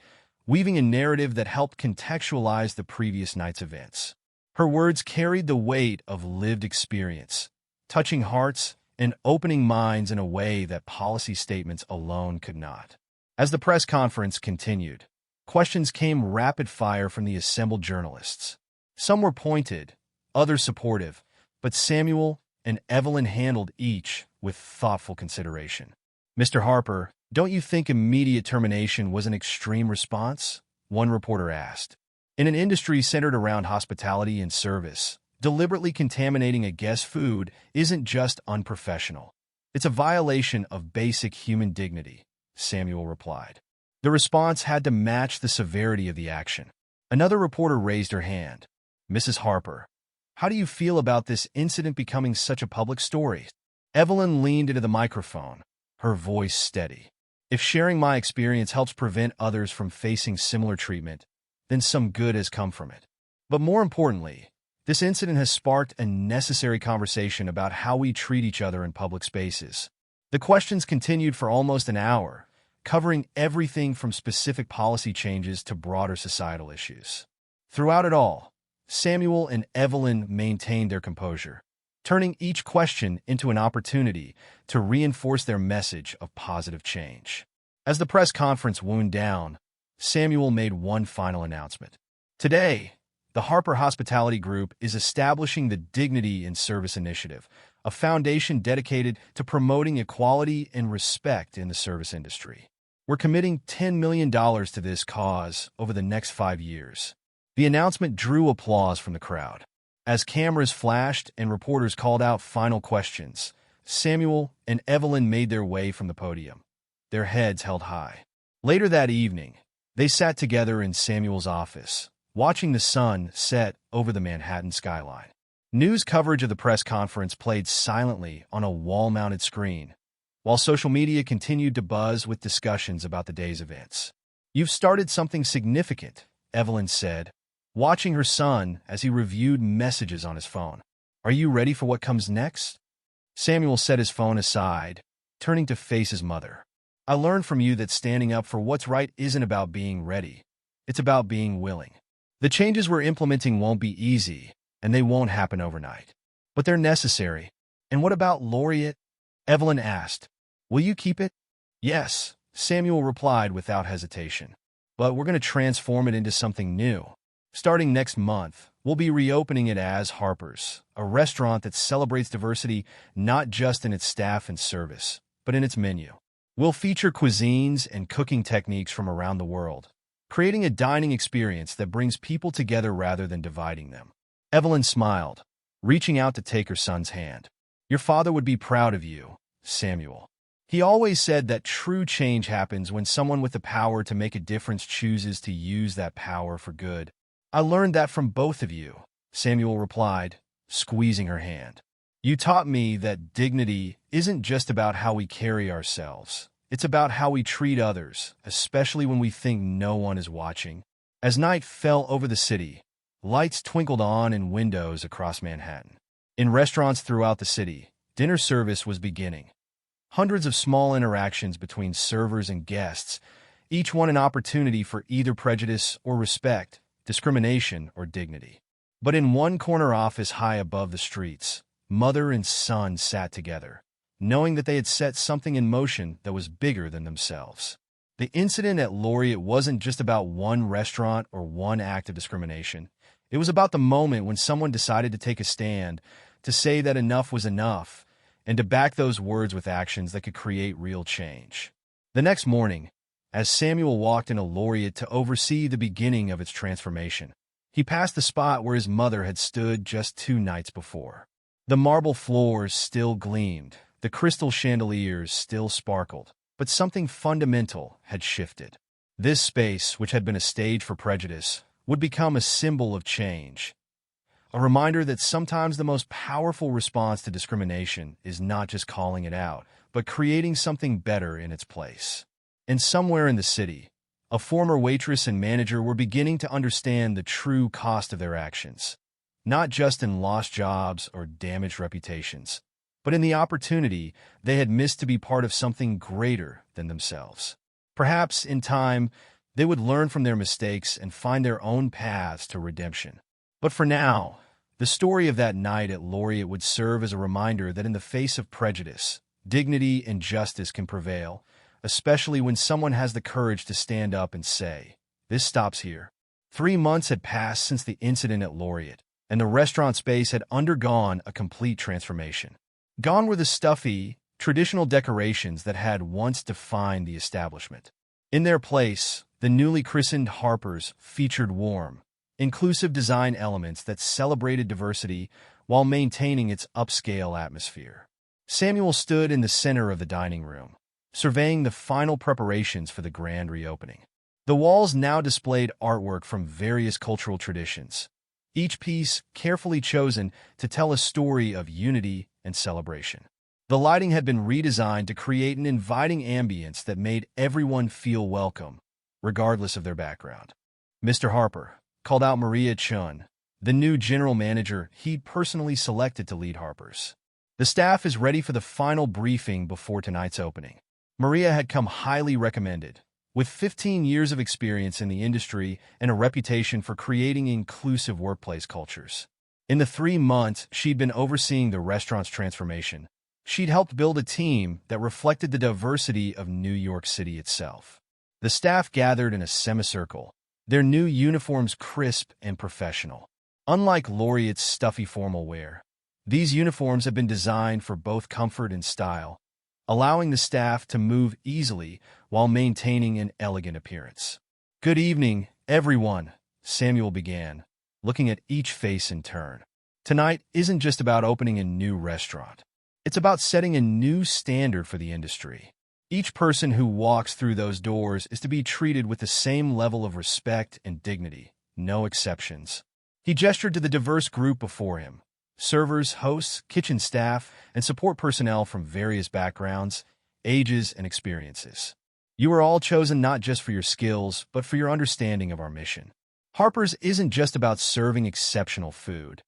weaving a narrative that helped contextualize the previous night's events. Her words carried the weight of lived experience, touching hearts and opening minds in a way that policy statements alone could not. As the press conference continued, questions came rapid fire from the assembled journalists. Some were pointed, others supportive, but Samuel and Evelyn handled each with thoughtful consideration. Mr. Harper, don't you think immediate termination was an extreme response? One reporter asked. In an industry centered around hospitality and service, deliberately contaminating a guest's food isn't just unprofessional. It's a violation of basic human dignity, Samuel replied. The response had to match the severity of the action. Another reporter raised her hand. Mrs. Harper, how do you feel about this incident becoming such a public story? Evelyn leaned into the microphone, her voice steady. If sharing my experience helps prevent others from facing similar treatment, then some good has come from it. But more importantly, this incident has sparked a necessary conversation about how we treat each other in public spaces. The questions continued for almost an hour, covering everything from specific policy changes to broader societal issues. Throughout it all, Samuel and Evelyn maintained their composure, turning each question into an opportunity to reinforce their message of positive change. As the press conference wound down, Samuel made one final announcement. Today, the Harper Hospitality Group is establishing the Dignity in Service Initiative, a foundation dedicated to promoting equality and respect in the service industry. We're committing $10 million to this cause over the next 5 years. The announcement drew applause from the crowd. As cameras flashed and reporters called out final questions, Samuel and Evelyn made their way from the podium, their heads held high. Later that evening, they sat together in Samuel's office, watching the sun set over the Manhattan skyline. News coverage of the press conference played silently on a wall-mounted screen, while social media continued to buzz with discussions about the day's events. You've started something significant, Evelyn said, watching her son as he reviewed messages on his phone. Are you ready for what comes next? Samuel set his phone aside, turning to face his mother. I learned from you that standing up for what's right isn't about being ready. It's about being willing. The changes we're implementing won't be easy, and they won't happen overnight. But they're necessary. And what about Laureate? Evelyn asked. Will you keep it? Yes, Samuel replied without hesitation. But we're going to transform it into something new. Starting next month, we'll be reopening it as Harpers, a restaurant that celebrates diversity not just in its staff and service, but in its menu. We'll feature cuisines and cooking techniques from around the world, creating a dining experience that brings people together rather than dividing them. Evelyn smiled, reaching out to take her son's hand. Your father would be proud of you, Samuel. He always said that true change happens when someone with the power to make a difference chooses to use that power for good. I learned that from both of you, Samuel replied, squeezing her hand. You taught me that dignity isn't just about how we carry ourselves. It's about how we treat others, especially when we think no one is watching. As night fell over the city, lights twinkled on in windows across Manhattan. In restaurants throughout the city, dinner service was beginning. Hundreds of small interactions between servers and guests, each one an opportunity for either prejudice or respect, discrimination or dignity. But in one corner office high above the streets, mother and son sat together, knowing that they had set something in motion that was bigger than themselves. The incident at Laureate wasn't just about one restaurant or one act of discrimination. It was about the moment when someone decided to take a stand, to say that enough was enough, and to back those words with actions that could create real change. The next morning, as Samuel walked into Laureate to oversee the beginning of its transformation, he passed the spot where his mother had stood just 2 nights before. The marble floors still gleamed, the crystal chandeliers still sparkled, but something fundamental had shifted. This space, which had been a stage for prejudice, would become a symbol of change. A reminder that sometimes the most powerful response to discrimination is not just calling it out, but creating something better in its place. And somewhere in the city, a former waitress and manager were beginning to understand the true cost of their actions, not just in lost jobs or damaged reputations, but in the opportunity they had missed to be part of something greater than themselves. Perhaps, in time, they would learn from their mistakes and find their own paths to redemption. But for now, the story of that night at Laureate would serve as a reminder that in the face of prejudice, dignity and justice can prevail, especially when someone has the courage to stand up and say, "This stops here." 3 months had passed since the incident at Laureate, and the restaurant space had undergone a complete transformation. Gone were the stuffy, traditional decorations that had once defined the establishment. In their place, the newly christened Harpers featured warm, inclusive design elements that celebrated diversity while maintaining its upscale atmosphere. Samuel stood in the center of the dining room, surveying the final preparations for the grand reopening. The walls now displayed artwork from various cultural traditions, each piece carefully chosen to tell a story of unity and celebration. The lighting had been redesigned to create an inviting ambience that made everyone feel welcome, regardless of their background. "Mr. Harper," called out Maria Chun, the new general manager he'd personally selected to lead Harpers. "The staff is ready for the final briefing before tonight's opening." Maria had come highly recommended, with 15 years of experience in the industry and a reputation for creating inclusive workplace cultures. In the 3 months she'd been overseeing the restaurant's transformation, she'd helped build a team that reflected the diversity of New York City itself. The staff gathered in a semicircle, their new uniforms crisp and professional. Unlike Laureate's stuffy formal wear, these uniforms have been designed for both comfort and style, allowing the staff to move easily while maintaining an elegant appearance. "Good evening, everyone," Samuel began, looking at each face in turn. "Tonight isn't just about opening a new restaurant. It's about setting a new standard for the industry. Each person who walks through those doors is to be treated with the same level of respect and dignity, no exceptions." He gestured to the diverse group before him: servers, hosts, kitchen staff, and support personnel from various backgrounds, ages, and experiences. "You are all chosen not just for your skills, but for your understanding of our mission. Harper's isn't just about serving exceptional food.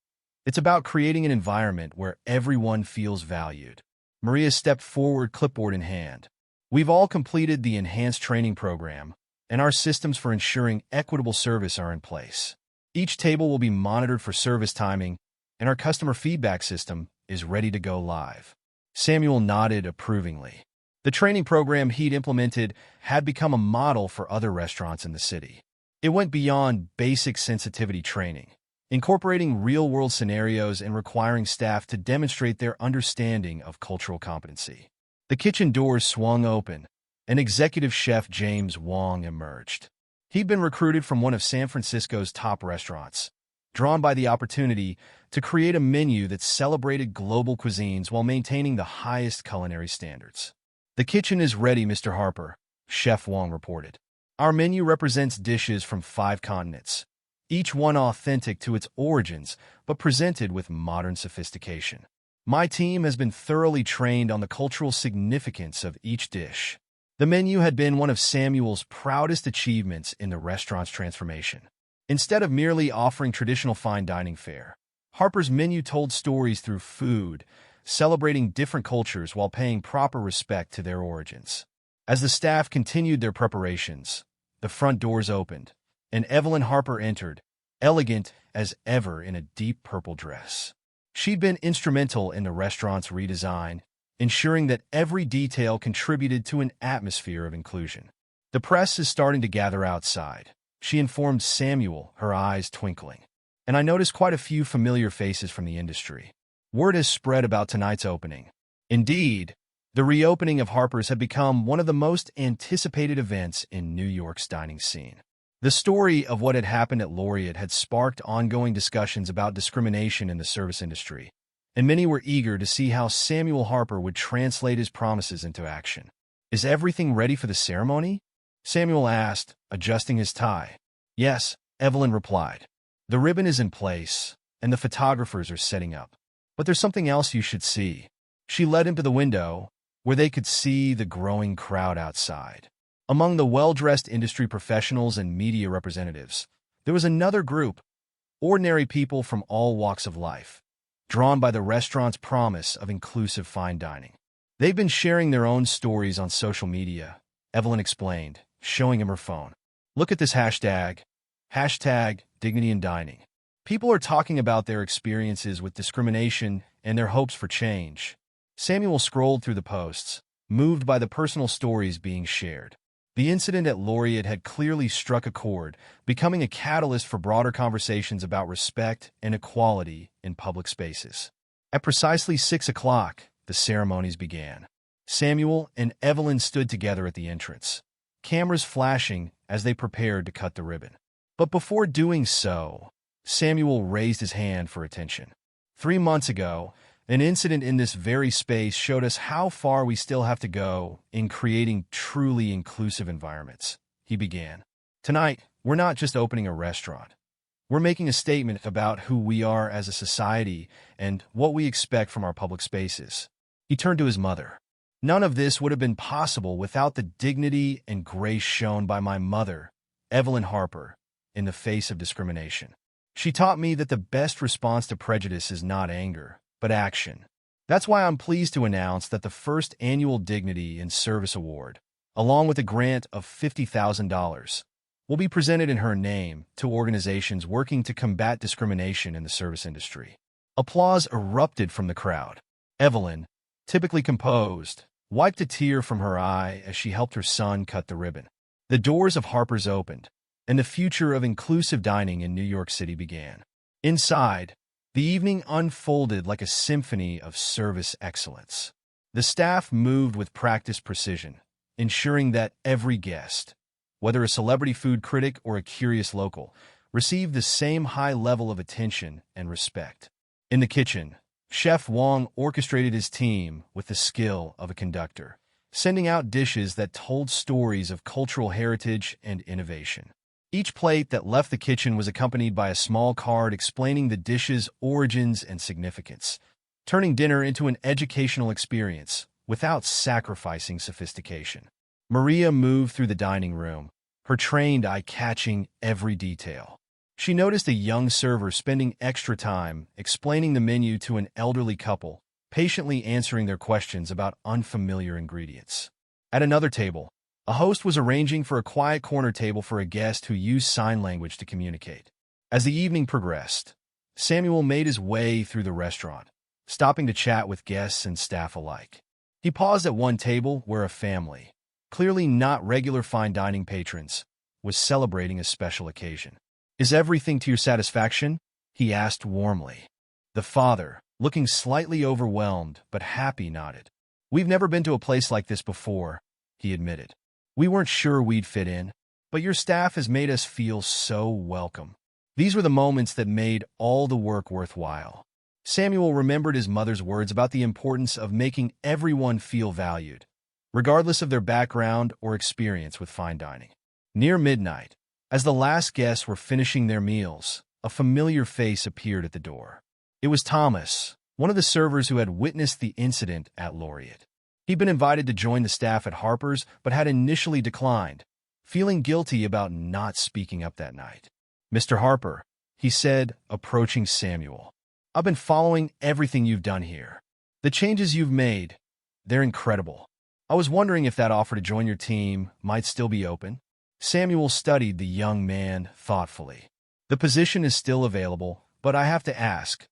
It's about creating an environment where everyone feels valued." Maria stepped forward, clipboard in hand. "We've all completed the enhanced training program, and our systems for ensuring equitable service are in place. Each table will be monitored for service timing, and our customer feedback system is ready to go live." Samuel nodded approvingly. The training program he'd implemented had become a model for other restaurants in the city. It went beyond basic sensitivity training, incorporating real-world scenarios and requiring staff to demonstrate their understanding of cultural competency. The kitchen doors swung open, and executive chef James Wong emerged. He'd been recruited from one of San Francisco's top restaurants, drawn by the opportunity to create a menu that celebrated global cuisines while maintaining the highest culinary standards. "The kitchen is ready, Mr. Harper," Chef Wong reported. "Our menu represents dishes from 5 continents, each one authentic to its origins, but presented with modern sophistication. My team has been thoroughly trained on the cultural significance of each dish." The menu had been one of Samuel's proudest achievements in the restaurant's transformation. Instead of merely offering traditional fine dining fare, Harper's menu told stories through food, celebrating different cultures while paying proper respect to their origins. As the staff continued their preparations, the front doors opened, and Evelyn Harper entered, elegant as ever in a deep purple dress. She'd been instrumental in the restaurant's redesign, ensuring that every detail contributed to an atmosphere of inclusion. "The press is starting to gather outside," she informed Samuel, her eyes twinkling. "And I noticed quite a few familiar faces from the industry. Word has spread about tonight's opening." Indeed, the reopening of Harpers had become one of the most anticipated events in New York's dining scene. The story of what had happened at Laureate had sparked ongoing discussions about discrimination in the service industry, and many were eager to see how Samuel Harper would translate his promises into action. "Is everything ready for the ceremony?" Samuel asked, adjusting his tie. "Yes," Evelyn replied. "The ribbon is in place, and the photographers are setting up. But there's something else you should see." She led him to the window, where they could see the growing crowd outside. Among the well-dressed industry professionals and media representatives, there was another group, ordinary people from all walks of life, drawn by the restaurant's promise of inclusive fine dining. "They've been sharing their own stories on social media," Evelyn explained, showing him her phone. "Look at this hashtag Dignity in Dining. People are talking about their experiences with discrimination and their hopes for change." Samuel scrolled through the posts, moved by the personal stories being shared. The incident at Laureate had clearly struck a chord, becoming a catalyst for broader conversations about respect and equality in public spaces. At precisely 6 o'clock, the ceremonies began. Samuel and Evelyn stood together at the entrance, cameras flashing as they prepared to cut the ribbon. But before doing so, Samuel raised his hand for attention. 3 months ago, an incident in this very space showed us how far we still have to go in creating truly inclusive environments, he began. "Tonight, we're not just opening a restaurant. We're making a statement about who we are as a society and what we expect from our public spaces." He turned to his mother. "None of this would have been possible without the dignity and grace shown by my mother, Evelyn Harper, in the face of discrimination. She taught me that the best response to prejudice is not anger, but action. That's why I'm pleased to announce that the first annual Dignity in Service Award, along with a grant of $50,000, will be presented in her name to organizations working to combat discrimination in the service industry." Applause erupted from the crowd. Evelyn, typically composed, wiped a tear from her eye as she helped her son cut the ribbon. The doors of Harper's opened, and the future of inclusive dining in New York City began. Inside, the evening unfolded like a symphony of service excellence. The staff moved with practiced precision, ensuring that every guest, whether a celebrity food critic or a curious local, received the same high level of attention and respect. In the kitchen, Chef Wong orchestrated his team with the skill of a conductor, sending out dishes that told stories of cultural heritage and innovation. Each plate that left the kitchen was accompanied by a small card explaining the dish's origins and significance, turning dinner into an educational experience without sacrificing sophistication. Maria moved through the dining room, her trained eye catching every detail. She noticed a young server spending extra time explaining the menu to an elderly couple, patiently answering their questions about unfamiliar ingredients. At another table, a host was arranging for a quiet corner table for a guest who used sign language to communicate. As the evening progressed, Samuel made his way through the restaurant, stopping to chat with guests and staff alike. He paused at one table where a family, clearly not regular fine dining patrons, was celebrating a special occasion. "Is everything to your satisfaction?" he asked warmly. The father, looking slightly overwhelmed but happy, nodded. "We've never been to a place like this before," he admitted. "We weren't sure we'd fit in, but your staff has made us feel so welcome." These were the moments that made all the work worthwhile. Samuel remembered his mother's words about the importance of making everyone feel valued, regardless of their background or experience with fine dining. Near midnight, as the last guests were finishing their meals, a familiar face appeared at the door. It was Thomas, one of the servers who had witnessed the incident at Laureate. He'd been invited to join the staff at Harper's, but had initially declined, feeling guilty about not speaking up that night. "Mr. Harper," he said, approaching Samuel, "I've been following everything you've done here. The changes you've made, they're incredible. I was wondering if that offer to join your team might still be open." Samuel studied the young man thoughtfully. The position is still available, but I have to ask,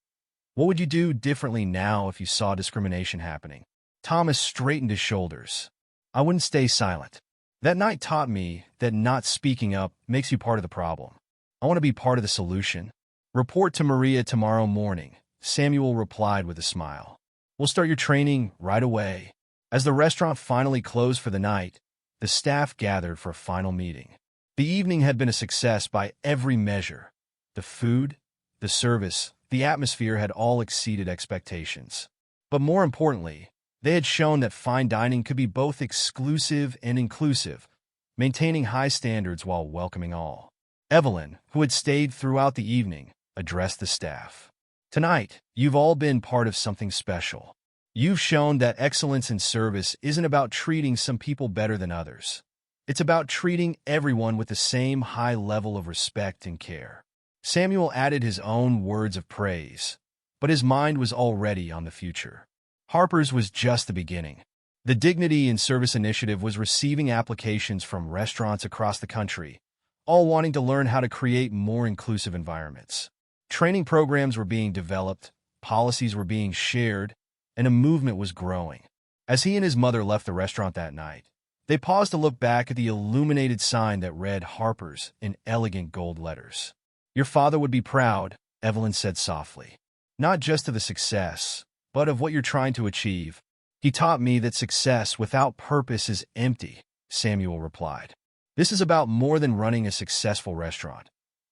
what would you do differently now if you saw discrimination happening? Thomas straightened his shoulders. I wouldn't stay silent. That night taught me that not speaking up makes you part of the problem. I want to be part of the solution. Report to Maria tomorrow morning, Samuel replied with a smile. We'll start your training right away. As the restaurant finally closed for the night, the staff gathered for a final meeting. The evening had been a success by every measure. The food, the service, the atmosphere had all exceeded expectations. But more importantly, they had shown that fine dining could be both exclusive and inclusive, maintaining high standards while welcoming all. Evelyn, who had stayed throughout the evening, addressed the staff. Tonight, you've all been part of something special. You've shown that excellence in service isn't about treating some people better than others. It's about treating everyone with the same high level of respect and care. Samuel added his own words of praise, but his mind was already on the future. Harpers was just the beginning. The Dignity in Service Initiative was receiving applications from restaurants across the country, all wanting to learn how to create more inclusive environments. Training programs were being developed, policies were being shared, and a movement was growing. As he and his mother left the restaurant that night, they paused to look back at the illuminated sign that read Harpers in elegant gold letters. Your father would be proud, Evelyn said softly. Not just of the success, but of what you're trying to achieve. He taught me that success without purpose is empty, Samuel replied. This is about more than running a successful restaurant.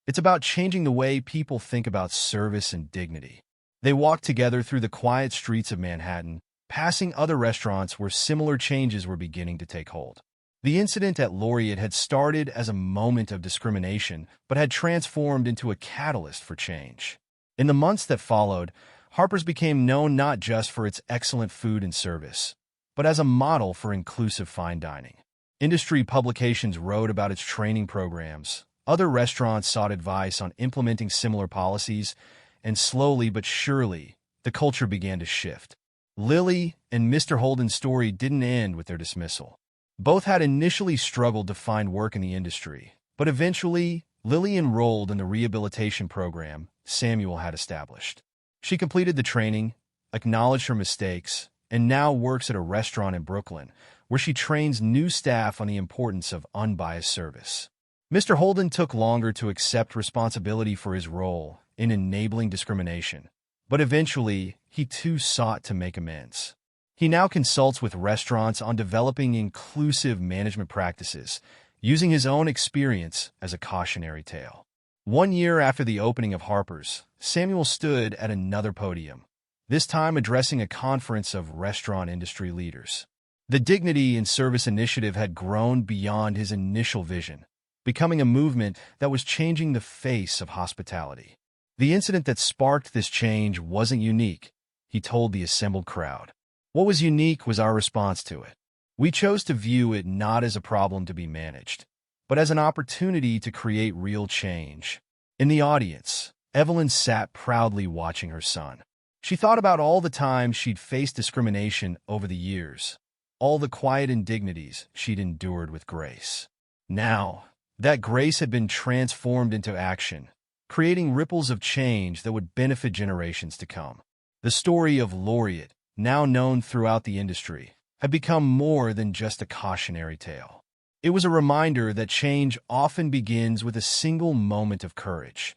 It's about changing the way people think about service and dignity. They walked together through the quiet streets of Manhattan, passing other restaurants where similar changes were beginning to take hold. The incident at Laureate had started as a moment of discrimination, but had transformed into a catalyst for change. In the months that followed, Harpers became known not just for its excellent food and service, but as a model for inclusive fine dining. Industry publications wrote about its training programs. Other restaurants sought advice on implementing similar policies, and slowly but surely, the culture began to shift. Lily and Mr. Holden's story didn't end with their dismissal. Both had initially struggled to find work in the industry, but eventually, Lily enrolled in the rehabilitation program Samuel had established. She completed the training, acknowledged her mistakes, and now works at a restaurant in Brooklyn, where she trains new staff on the importance of unbiased service. Mr. Holden took longer to accept responsibility for his role in enabling discrimination, but eventually, he too sought to make amends. He now consults with restaurants on developing inclusive management practices, using his own experience as a cautionary tale. 1 year after the opening of Harpers, Samuel stood at another podium, this time addressing a conference of restaurant industry leaders. The Dignity in Service Initiative had grown beyond his initial vision, becoming a movement that was changing the face of hospitality. The incident that sparked this change wasn't unique, he told the assembled crowd. What was unique was our response to it. We chose to view it not as a problem to be managed, but as an opportunity to create real change. In the audience, Evelyn sat proudly watching her son. She thought about all the times she'd faced discrimination over the years, all the quiet indignities she'd endured with grace. Now, that grace had been transformed into action, creating ripples of change that would benefit generations to come. The story of Laureate, now known throughout the industry, had become more than just a cautionary tale. It was a reminder that change often begins with a single moment of courage,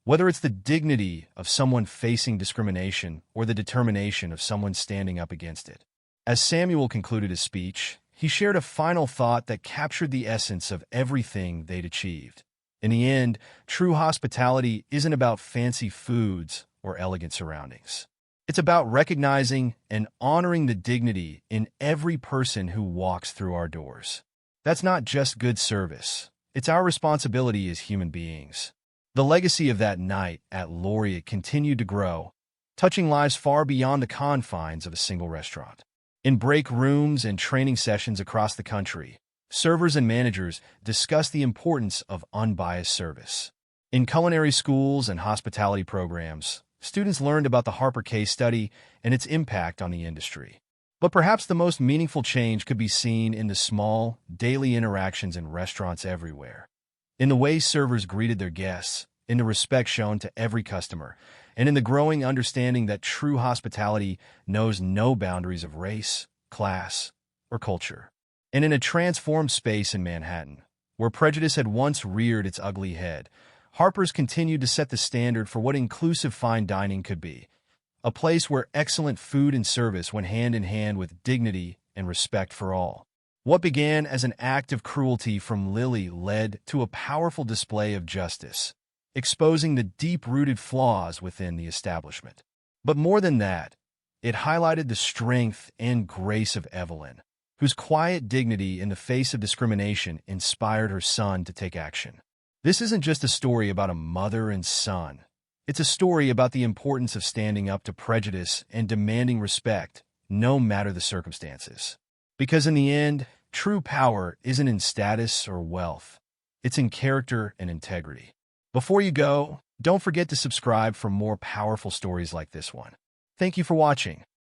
whether it's the dignity of someone facing discrimination or the determination of someone standing up against it. As Samuel concluded his speech, he shared a final thought that captured the essence of everything they'd achieved. In the end, true hospitality isn't about fancy foods or elegant surroundings. It's about recognizing and honoring the dignity in every person who walks through our doors. That's not just good service. It's our responsibility as human beings. The legacy of that night at Laureate continued to grow, touching lives far beyond the confines of a single restaurant. In break rooms and training sessions across the country, servers and managers discussed the importance of unbiased service. In culinary schools and hospitality programs, students learned about the Harper case study and its impact on the industry. But perhaps the most meaningful change could be seen in the small, daily interactions in restaurants everywhere. In the way servers greeted their guests, in the respect shown to every customer, and in the growing understanding that true hospitality knows no boundaries of race, class, or culture. And in a transformed space in Manhattan, where prejudice had once reared its ugly head, Harpers continued to set the standard for what inclusive fine dining could be, a place where excellent food and service went hand in hand with dignity and respect for all. What began as an act of cruelty from Lily led to a powerful display of justice, exposing the deep-rooted flaws within the establishment. But more than that, it highlighted the strength and grace of Evelyn, whose quiet dignity in the face of discrimination inspired her son to take action. This isn't just a story about a mother and son. It's a story about the importance of standing up to prejudice and demanding respect, no matter the circumstances. Because in the end, true power isn't in status or wealth. It's in character and integrity. Before you go, don't forget to subscribe for more powerful stories like this one. Thank you for watching.